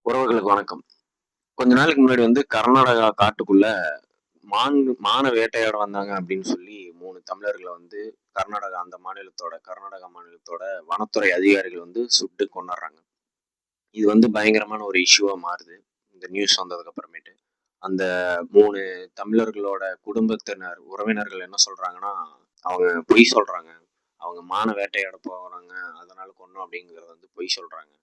உறவுகளுக்கு வணக்கம். கொஞ்ச நாளைக்கு முன்னாடி கர்நாடகா காட்டுக்குள்ள மான வேட்டையாட வந்தாங்க அப்படின்னு சொல்லி 3 தமிழர்கள கர்நாடகா மாநிலத்தோட வனத்துறை அதிகாரிகள் சுட்டு கொன்னுடுறாங்க. இது பயங்கரமான ஒரு இஷ்யூவா மாறுது. இந்த நியூஸ் வந்ததுக்கு அப்புறமேட்டு. அந்த 3 தமிழர்களோட குடும்பத்தினர், உறவினர்கள் என்ன சொல்றாங்கன்னா, அவங்க பொய் சொல்றாங்க. அவங்க மான வேட்டையாட போறாங்க. அதனால கொன்னோம் அப்படிங்கிறத பொய் சொல்றாங்க.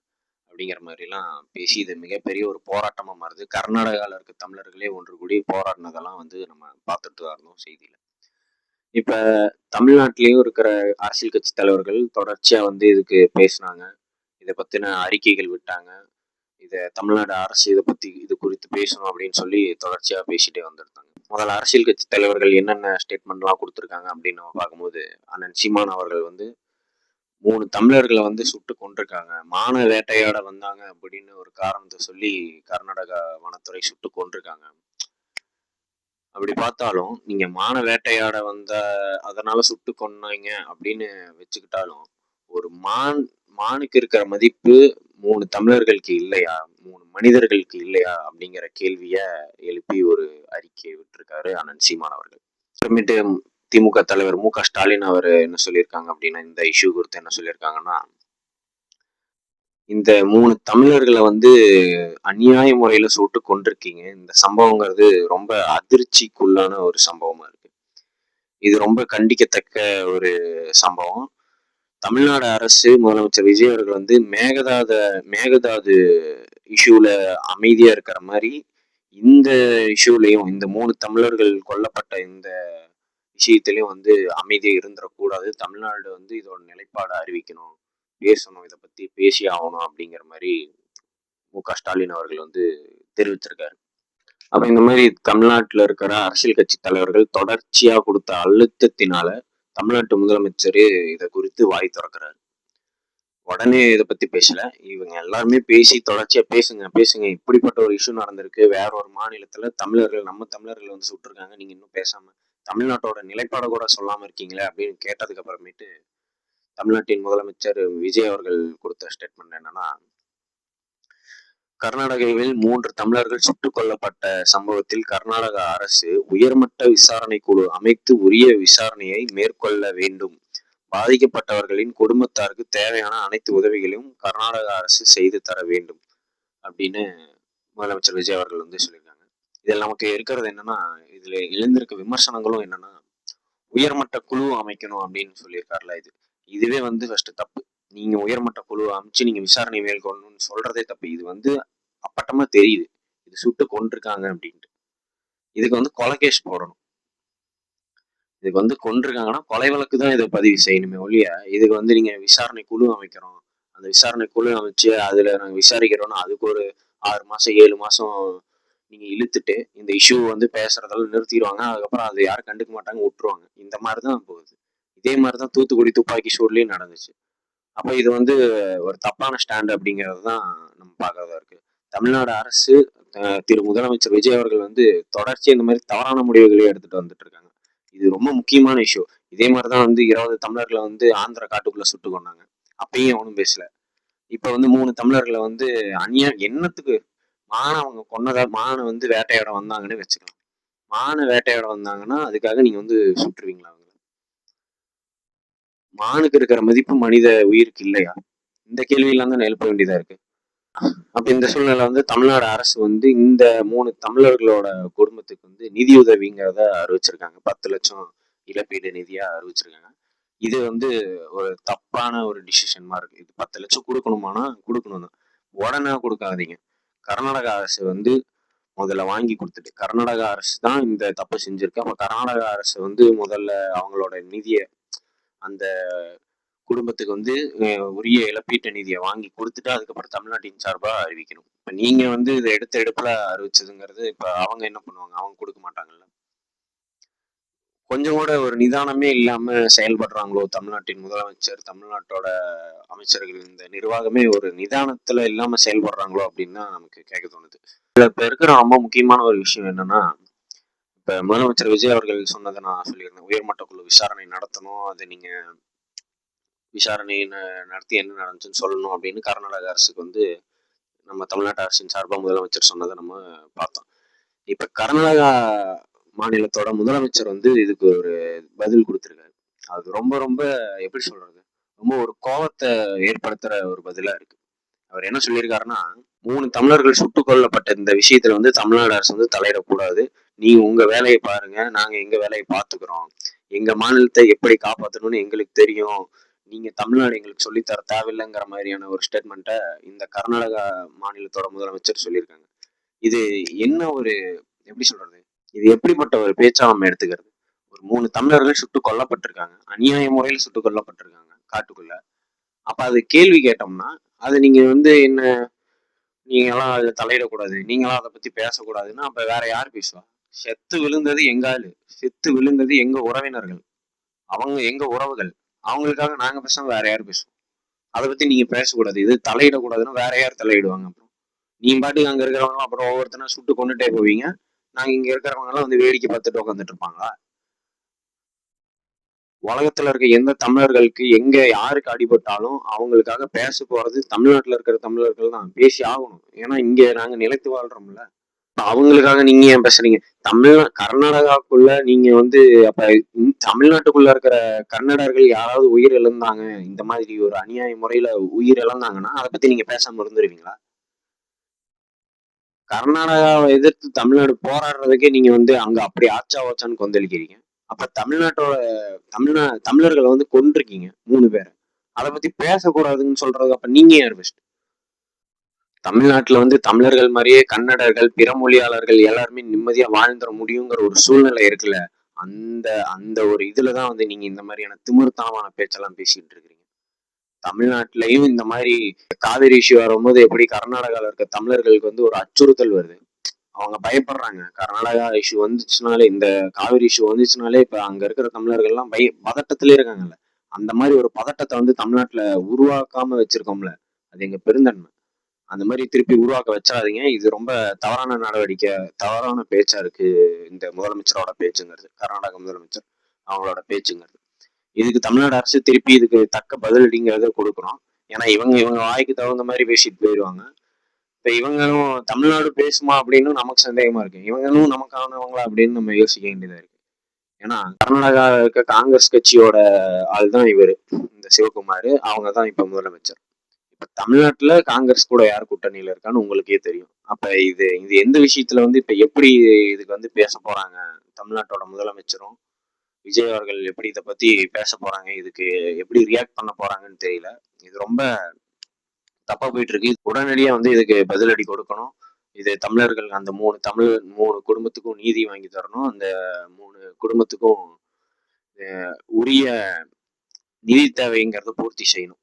அப்படிங்கிற மாதிரிலாம் பேசி இது மிகப்பெரிய ஒரு போராட்டமா மாறுது. கர்நாடகாவில் இருக்க தமிழர்களே ஒன்று கூடி போராடினதெல்லாம் நம்ம பார்த்துட்டு தான் இருந்தோம் செய்தியில. இப்ப தமிழ்நாட்டிலையும் இருக்கிற அரசியல் கட்சி தலைவர்கள் தொடர்ச்சியா இதுக்கு பேசினாங்க. இதை பத்தின அறிக்கைகள் விட்டாங்க. தமிழ்நாடு அரசு இது குறித்து பேசணும் அப்படின்னு சொல்லி தொடர்ச்சியா பேசிட்டே வந்திருந்தாங்க. முதல்ல அரசியல் கட்சி தலைவர்கள் என்னென்ன ஸ்டேட்மெண்ட்லாம் கொடுத்துருக்காங்க அப்படின்னு நம்ம பார்க்கும்போது, அண்ணன் சீமான் அவர்கள் 3 தமிழர்களை சுட்டு கொண்டிருக்காங்க. மான வேட்டையாட வந்தாங்க அப்படின்னு ஒரு காரணத்தை சொல்லி கர்நாடகா வனத்துறை சுட்டு கொண்டிருக்காங்க. அப்படி பார்த்தாலும் நீங்க மான வேட்டையாட அதனால சுட்டு கொன்னாங்க அப்படின்னு வச்சுக்கிட்டாலும், ஒரு மானுக்கு இருக்கிற மதிப்பு 3 தமிழர்களுக்கு இல்லையா, 3 மனிதர்களுக்கு இல்லையா அப்படிங்கிற கேள்விய எழுப்பி ஒரு அறிக்கை விட்டிருக்காரு அண்ணன் சீமான் அவர்கள். அப்புறமேட்டு திமுக தலைவர் மு க ஸ்டாலின் அவர் என்ன சொல்லியிருக்காங்க அப்படின்னா, இந்த இஷ்யூ குறித்து என்ன சொல்லியிருக்காங்கன்னா, இந்த 3 தமிழர்களை அநியாய முறையில சுட்டு கொண்டிருக்கீங்க. இந்த சம்பவங்கிறது ரொம்ப அதிர்ச்சிக்குள்ளான ஒரு சம்பவமா இருக்கு. இது ரொம்ப கண்டிக்கத்தக்க ஒரு சம்பவம். தமிழ்நாடு அரசு முதலமைச்சர் விஜய் அவர்கள் மேகதாது இஷ்யூல அமைதியா இருக்கிற மாதிரி இந்த இஷ்யூலையும், இந்த 3 தமிழர்கள் கொல்லப்பட்ட இந்த விஷயத்திலையும் அமைதியா இருந்துடக்கூடாது. தமிழ்நாடு இதோட நிலைப்பாடை அறிவிக்கணும், பேசணும், இதை பத்தி பேசி ஆகணும் அப்படிங்கிற மாதிரி மு க ஸ்டாலின் அவர்கள் தெரிவிச்சிருக்காரு. அப்ப இந்த மாதிரி தமிழ்நாட்டுல இருக்கிற அரசியல் கட்சி தலைவர்கள் தொடர்ச்சியா கொடுத்த அழுத்தத்தினால தமிழ்நாட்டு முதலமைச்சர் இதை குறித்து வாய் திறக்கிறாரு. உடனே இதை பத்தி பேசல. இவங்க எல்லாருமே பேசி தொடர்ச்சியா பேசுங்க பேசுங்க, இப்படிப்பட்ட ஒரு இஷ்யூ நடந்திருக்கு, வேற ஒரு மாநிலத்துல நம்ம தமிழர்கள் சுட்டிருக்காங்க, நீங்க இன்னும் பேசாம தமிழ்நாட்டோட நிலைப்பாட கூட சொல்லாம இருக்கீங்களே அப்படின்னு கேட்டதுக்கு அப்புறமேட்டு தமிழ்நாட்டின் முதலமைச்சர் விஜய் அவர்கள் கொடுத்த ஸ்டேட்மெண்ட் என்னன்னா, கர்நாடகாவில் 3 தமிழர்கள் சுட்டுக் கொல்லப்பட்ட சம்பவத்தில் கர்நாடக அரசு உயர்மட்ட விசாரணை குழு அமைத்து உரிய விசாரணையை மேற்கொள்ள வேண்டும். பாதிக்கப்பட்டவர்களின் குடும்பத்தாருக்கு தேவையான அனைத்து உதவிகளையும் கர்நாடக அரசு செய்து தர வேண்டும் அப்படின்னு முதலமைச்சர் விஜய் அவர்கள் சொல்லியிருக்காங்க. இதில் நமக்கு இருக்கிறது என்னன்னா, இதுல எழுந்திருக்க விமர்சனங்களும் என்னன்னா, உயர்மட்ட குழு அமைக்கணும் அப்படின்னு சொல்லியிருக்காருல, இதுவே ஃபர்ஸ்ட் தப்பு. நீங்க உயர்மட்ட குழு அமைச்சு நீங்க விசாரணை மேற்கொள்ளணும்னு சொல்றதே தப்பு. இது அப்பட்டமா தெரியுது, இது சுட்டு கொண்டிருக்காங்க அப்படின்ட்டு. இதுக்கு கொலை கேஸ் போடணும். இதுக்கு கொண்டிருக்காங்கன்னா கொலை வழக்கு தான் இதை பதிவு செய்யணுமே ஒழிய, இதுக்கு நீங்க விசாரணை குழு அமைக்கிறோம், அந்த விசாரணை குழு அமைச்சு அதுல நாங்க விசாரிக்கிறோம்னா அதுக்கு ஒரு 6 மாசம் 7 மாசம் நீங்க இழுத்துட்டு இந்த இஷ்யூ பேசுறதெல்லாம் நிறுத்திடுவாங்க. அதுக்கப்புறம் அதை யாரும் கண்டுக்க மாட்டாங்க, விட்டுருவாங்க. இந்த மாதிரிதான் போகுது. இதே மாதிரிதான் தூத்துக்குடி துப்பாக்கி சூட்லயும் நடந்துச்சு. அப்ப இது ஒரு தப்பான ஸ்டாண்ட் அப்படிங்கிறது தான் நம்ம பார்க்கறதா இருக்கு. தமிழ்நாடு அரசு திரு முதலமைச்சர் விஜய் அவர்கள் தொடர்ச்சி இந்த மாதிரி தவறான முடிவுகளை எடுத்துட்டு வந்துட்டு இருக்காங்க. இது ரொம்ப முக்கியமான இஷ்யூ. இதே மாதிரிதான் 20 தமிழர்களை ஆந்திர காட்டுக்குள்ள சுட்டு கொண்டாங்க. அப்பயும் அவனும் பேசல. இப்ப 3 தமிழர்களை என்னத்துக்கு அவங்க மான வேட்டையாட வந்தாங்கன்னு வச்சுக்கலாம். மான வேட்டையாட வந்தாங்கன்னா அதுக்காக நீங்க சுட்டுருவீங்களா? அவங்க மானுக்கு இருக்கிற மதிப்பு மனித உயிருக்கு இல்லையா? இந்த கேள்வியெல்லாம் தான் எழுப்ப வேண்டியதா இருக்கு. அப்ப இந்த சூழ்நிலை தமிழ்நாடு அரசு இந்த 3 தமிழர்களோட குடும்பத்துக்கு நிதி உதவிங்கிறத அறிவிச்சிருக்காங்க. 10 லட்சம் இழப்பீடு நிதியா அறிவிச்சிருக்காங்க. இது ஒரு தப்பான ஒரு டிசிஷன் மாதிரி இருக்கு. இது 10 லட்சம் கொடுக்கணுமானா கொடுக்கணும் தான், உடனே கொடுக்காதீங்க. கர்நாடக அரசு முதல்ல வாங்கி கொடுத்துட்டு, கர்நாடக அரசு தான் இந்த தப்பு செஞ்சிருக்கு. அப்ப கர்நாடக அரசு முதல்ல அவங்களோட நிதியை அந்த குடும்பத்துக்கு உரிய இழப்பீட்டு நிதியை வாங்கி கொடுத்துட்டு அதுக்கப்புறம் தமிழ்நாட்டின் சார்பா அறிவிக்கணும். இப்ப நீங்க இதை எடுப்புல அறிவிச்சதுங்கிறது இப்ப அவங்க என்ன பண்ணுவாங்க? அவங்க கொடுக்க மாட்டாங்கல்ல. கொஞ்சம் கூட ஒரு நிதானமே இல்லாம செயல்படுறாங்களோ தமிழ்நாட்டின் முதலமைச்சர், தமிழ்நாட்டோட அமைச்சர்கள், இந்த நிர்வாகமே ஒரு நிதானத்துல இல்லாம செயல்படுறாங்களோ அப்படின்னு தான் நமக்கு கேட்க தோணுது. இப்ப இருக்கிற ரொம்ப முக்கியமான ஒரு விஷயம் என்னன்னா, இப்ப முதலமைச்சர் விஜய் அவர்கள் சொன்னதை நான் சொல்லியிருந்தேன், உயர்மட்ட குழு விசாரணை நடத்தணும், அதை நீங்க விசாரணை நடத்தி என்ன நடந்துச்சுன்னு சொல்லணும் அப்படின்னு கர்நாடக அரசுக்கு நம்ம தமிழ்நாட்டு அரசின் சார்பா முதலமைச்சர் சொன்னதை நம்ம பார்த்தோம். இப்ப கர்நாடகா மாநிலத்தோட முதலமைச்சர் வந்து இதுக்கு ஒரு பதில் கொடுத்திருக்காரு. அது ரொம்ப ரொம்ப எப்படி சொல்றது? ரொம்ப ஒரு கோவத்தை ஏற்படுத்துற ஒரு பதிலா இருக்கு. அவர் என்ன சொல்லியிருக்காருன்னா, 3 தமிழர்கள் சுட்டுக் கொல்லப்பட்ட இந்த விஷயத்துல வந்து தமிழ்நாடு அரசு வந்து தலையிடக்கூடாது. நீங்க உங்க வேலையை பாருங்க. நாங்க எங்க வேலையை பார்த்துக்கிறோம். எங்க மாநிலத்தை எப்படி காப்பாத்தணும்னு எங்களுக்கு தெரியும். நீங்க தமிழ்நாடு எங்களுக்கு சொல்லித் தர தேவையில்லைங்கிற மாதிரியான ஒரு ஸ்டேட்மெண்ட்ட இந்த கர்நாடகா மாநிலத்தோட முதலமைச்சர் சொல்லியிருக்காங்க. இது என்ன ஒரு எப்படி சொல்றது? இது எப்படிப்பட்ட ஒரு பேச்சா நம்ம எடுத்துக்கிறது? ஒரு 3 தமிழர்கள் சுட்டுக் கொல்லப்பட்டிருக்காங்க. அநியாய முறையில் சுட்டுக் கொல்லப்பட்டிருக்காங்க காட்டுக்குள்ள. அப்ப அது கேள்வி கேட்டோம்னா, அது நீங்க வந்து என்ன நீங்கலாம் அதுல தலையிடக்கூடாது. நீங்கலாம் அத பத்தி பேசக்கூடாதுன்னா, அப்ப வேற யார் பேசுவா? செத்து விழுந்தது எங்க ஆளு. செத்து விழுந்தது எங்க உறவினர்கள். அவங்க எங்க உறவுகள். அவங்களுக்காக நாங்க பேசாம வேற யார் பேசுவோம்? அத பத்தி நீங்க பேசக்கூடாது. இது தலையிடக்கூடாதுன்னா வேற யார் தலையிடுவாங்க அப்புறம்? நீ பாட்டுக்கு அங்க இருக்கிறவங்க அப்புறம் ஒவ்வொருத்தனா சுட்டு கொண்டுட்டே போவீங்க. நாங்க இங்க இருக்கிறவங்க எல்லாம் வந்து வேடிக்கை பார்த்துட்டு உட்காந்துட்டு இருப்பாங்களா? உலகத்துல இருக்க எந்த தமிழர்களுக்கு எங்க யாருக்கு அடிபட்டாலும் அவங்களுக்காக பேச போறது தமிழ்நாட்டுல இருக்கிற தமிழர்கள் தான் பேசி ஆகணும். ஏன்னா இங்க நாங்க நிலைத்து வாழ்றோம்ல. அவங்களுக்காக நீங்க ஏன் பேசுறீங்க? கர்நாடகாக்குள்ள நீங்க வந்து அப்ப தமிழ்நாட்டுக்குள்ள இருக்கிற கன்னடர்கள் யாராவது உயிர் இழந்தாங்க இந்த மாதிரி ஒரு அநியாய முறையில உயிர் இழந்தாங்கன்னா அதை பத்தி நீங்க பேசாம இருந்துருவீங்களா? கர்நாடகாவை எதிர்த்து தமிழ்நாடு போராடுறதுக்கே நீங்க வந்து அங்க அப்படி ஆச்சா ஓச்சான்னு கொந்தளிக்கிறீங்க. அப்ப தமிழர்களை வந்து கொன்றிருக்கீங்க 3 பேரை. அதை பத்தி பேசக்கூடாதுன்னு சொல்றது அப்ப நீங்க யார் பெஸ்ட்? தமிழ்நாட்டுல வந்து தமிழர்கள் மாதிரியே கன்னடர்கள், பிற மொழியாளர்கள் எல்லாருமே நிம்மதியா வாழ்ந்துட முடியுங்கிற ஒரு சூழ்நிலை இருக்குல்ல. அந்த அந்த ஒரு இதுலதான் வந்து நீங்க இந்த மாதிரியான திமிர்த்தனமான பேச்செல்லாம் பேசிட்டு இருக்கிறீங்க. தமிழ்நாட்டிலையும் இந்த மாதிரி காவிரி இஷ்யூ வரும்போது எப்படி கர்நாடகாவில் இருக்க தமிழர்களுக்கு வந்து ஒரு அச்சுறுத்தல் வருது. அவங்க பயப்படுறாங்க. கர்நாடகா இஷ்யூ வந்துச்சுனாலே இந்த காவிரி இஷ்யூ வந்துச்சுனாலே இப்ப அங்க இருக்கிற தமிழர்கள் எல்லாம் பதட்டத்திலே இருக்காங்கல்ல. அந்த மாதிரி ஒரு பதட்டத்தை வந்து தமிழ்நாட்டுல உருவாக்காம வச்சிருக்கோம்ல. அது எங்க பெருந்தன்மை. அந்த மாதிரி திருப்பி உருவாக்க வச்சாதீங்க. இது ரொம்ப தவறான நடவடிக்கை, தவறான பேச்சா இருக்கு இந்த முதலமைச்சரோட பேச்சுங்கிறது. கர்நாடக முதலமைச்சர் அவங்களோட பேச்சுங்கிறது. இதுக்கு தமிழ்நாடு அரசு திருப்பி இதுக்கு தக்க பதிலடிங்கிறத கொடுக்கணும். ஏன்னா இவங்க இவங்க வாய்க்கு தகுந்த மாதிரி பேசிட்டு போயிடுவாங்க. இப்ப இவங்களும் தமிழ்நாடு பேசுமா அப்படின்னு நமக்கு சந்தேகமா இருக்கு. இவங்களும் நமக்கானவங்களா அப்படின்னு நம்ம யோசிக்க வேண்டியதா இருக்கு. ஏன்னா கர்நாடகா இருக்க காங்கிரஸ் கட்சியோட ஆள் தான் இவரு, இந்த சிவகுமார். அவங்க தான் இப்ப முதலமைச்சர். இப்ப தமிழ்நாட்டுல காங்கிரஸ் கூட யார் கூட்டணியில இருக்கான்னு உங்களுக்கே தெரியும். அப்ப இது இது எந்த விஷயத்துல வந்து இப்ப எப்படி இதுக்கு வந்து பேச போறாங்க? தமிழ்நாட்டோட முதலமைச்சரும் விஜய் அவர்கள் எப்படி இதை பத்தி பேச போறாங்க? இதுக்கு எப்படி ரியாக்ட் பண்ண போறாங்கன்னு தெரியல. இது ரொம்ப தப்பா போயிட்டு இருக்கு. உடனடியா வந்து இதுக்கு பதிலடி கொடுக்கணும். இது தமிழர்கள் அந்த 3 குடும்பத்துக்கும் நீதி வாங்கி தரணும். அந்த 3 குடும்பத்துக்கும் உரிய நிதி தேவைங்கிறத பூர்த்தி செய்யணும்.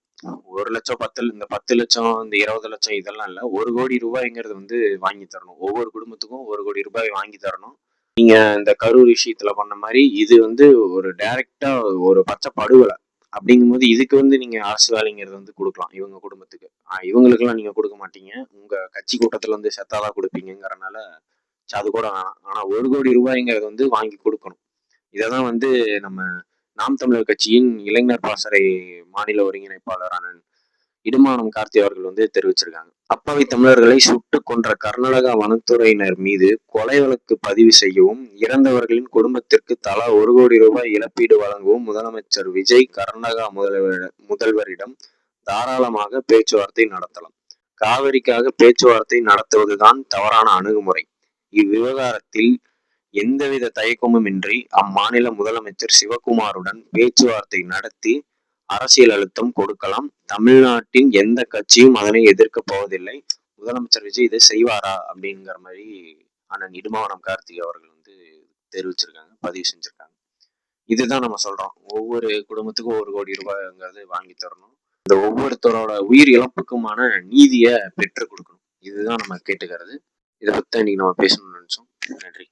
1,00,000 இந்த 10,00,000 இந்த 20,00,000 இதெல்லாம் இல்ல. 1,00,00,000 ரூபாய்ங்கிறது வந்து வாங்கி தரணும். ஒவ்வொரு குடும்பத்துக்கும் 1,00,00,000 ரூபாய் வாங்கி தரணும். நீங்க இந்த கரூர் விஷயத்துல பண்ண மாதிரி இது வந்து ஒரு டைரக்டா ஒரு பச்சை படுகொலை. அப்படிங்கும்போது இதுக்கு வந்து நீங்க அரசு வேலைங்கிறது வந்து கொடுக்கலாம் இவங்க குடும்பத்துக்கு. இவங்களுக்கெல்லாம் நீங்க கொடுக்க மாட்டீங்க. உங்க கட்சி கூட்டத்துல வந்து செத்தாதான் கொடுப்பீங்கிறனால அது கூட வேணாம். ஆனா 1,00,00,000 ரூபாய்ங்கிறது வந்து வாங்கி கொடுக்கணும். இதைதான் வந்து நம்ம நாம் தமிழர் கட்சியின் இளைஞர் பாசறை மாநில ஒருங்கிணைப்பாளரான இடுமானம் கார்த்தி அவர்கள் வந்து தெரிவிச்சிருக்காங்க. அப்பாவி தமிழர்களை சுட்டு கொன்ற கர்நாடகா வனத்துறையினர் மீது கொலை வழக்கு பதிவு செய்யவும், இறந்தவர்களின் குடும்பத்திற்கு தலா 1,00,00,000 ரூபாய் இழப்பீடு வழங்கவும் முதலமைச்சர் விஜய் கர்நாடகா முதல்வரிடம் தாராளமாக பேச்சுவார்த்தை நடத்தலாம். காவிரிக்காக பேச்சுவார்த்தை நடத்துவதுதான் தவறான அணுகுமுறை. இவ்விவகாரத்தில் எந்தவித தயக்கமுமின்றி அம்மாநில முதலமைச்சர் சிவகுமாருடன் பேச்சுவார்த்தை நடத்தி அரசியல் அழுத்தம் கொடுக்கலாம். தமிழ்நாட்டின் எந்த கட்சியும் அதனை எதிர்க்க போவதில்லை. முதலமைச்சர் விஜய் இதை செய்வாரா அப்படிங்கிற மாதிரி அண்ணன் இடுமாவனம் கார்த்திக் அவர்கள் வந்து தெரிவிச்சிருக்காங்க, பதிவு செஞ்சிருக்காங்க. இதுதான் நம்ம சொல்றோம். ஒவ்வொரு குடும்பத்துக்கும் 1,00,00,000 ரூபாய்ங்கிறது வாங்கி தரணும். இந்த ஒவ்வொருத்தரோட உயிர் இழப்புக்குமான நீதியை பெற்றுக் கொடுக்கணும். இதுதான் நம்ம கேட்டுக்கிறது. இதை பத்தி இன்னைக்கு நம்ம பேசணும்னு நினைச்சோம். நன்றி.